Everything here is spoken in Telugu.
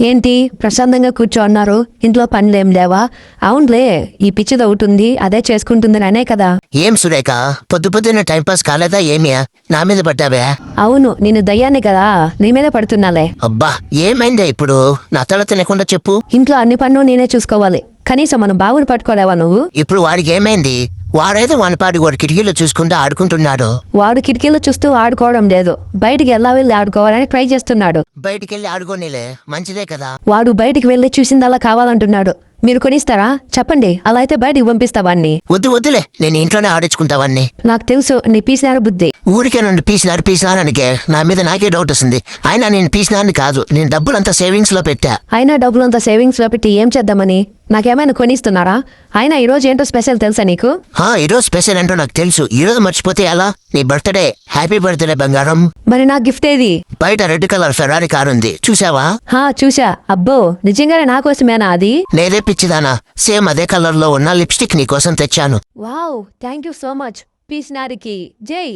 ఏంటి ప్రశాంతంగా కూర్చోన్నారు, ఇంట్లో పనులేం లేవా? అవునులే, ఈ పిచ్చిది ఒకటి ఉంది, అదే చేసుకుంటుందని అనే కదా. ఏం సురేఖ, పొద్దున టైంపాస్ కాలేదా ఏమియా? నా మీద పడ్డావే? అవును, నేను దయ్యాన్ని కదా, నీ మీద పడుతున్నాలే. అబ్బా, ఏమైందే ఇప్పుడు? నా తల తినకుండా చెప్పు. ఇంట్లో అన్ని పనులు నేనే చూసుకోవాలి, కనీసం మనం బావుని పట్టుకోలేవా నువ్వు? ఇప్పుడు వాడికి ఏమైంది? వాడేదో వాడి వాడు కిటికీలో చూసుకుంటూ ఆడుకుంటున్నాడు. వాడు కిటికీలో చూస్తూ ఆడుకోవడం లేదు, బయటికి ఎలా వెళ్ళి ఆడుకోవాలని ట్రై చేస్తున్నాడు. బయటికెళ్ళి ఆడుకోనిలే, మంచిదే కదా. వాడు బయటికి వెళ్ళి చూసిందలా కావాలంటున్నాడు. మీరు కొనిస్తారా చెప్పండి, అలా అయితే బయటికి పంపిస్తావాన్ని. వద్దులే, నేను ఇంట్లోనే ఆడించుకుంటావన్నీ. నాకు తెలుసు నీ పీసినారు బుద్ధి. ఊరికే నుండి పీసినారనికే నా మీద నాకే డౌట్ వస్తుంది. అయినా నేను పీసినారని కాదు, నేను డబ్బులంతా సేవింగ్స్ లో పెట్టా. అయినా డబ్బులంతా సేవింగ్స్ లో పెట్టి ఏం చేద్దామని? నాకేమైనా కొనిస్తున్నారా? అయినా ఈరోజు ఏంటో స్పెషల్ తెలుసా నీకు? ఈరోజు స్పెషల్ ఏంటో నాకు తెలుసు. ఈరోజు మర్చిపోతే ఎలా? నీ బర్త్డే. హ్యాపీ బర్త్డే బంగారం. మరి నా గిఫ్ట్ ఏది? బయట రెడ్ కలర్ ఫెరారీ కార్ ఉంది, చూసావా? చూసా. అబ్బో, నిజంగానే నా కోసమేనా అది? నేనే పిచ్చిదానా, సేమ్ అదే కలర్ లో ఉన్న లిప్స్టిక్ నీ కోసం తెచ్చాను. Wow, thank you so much. పీసినారికి జై.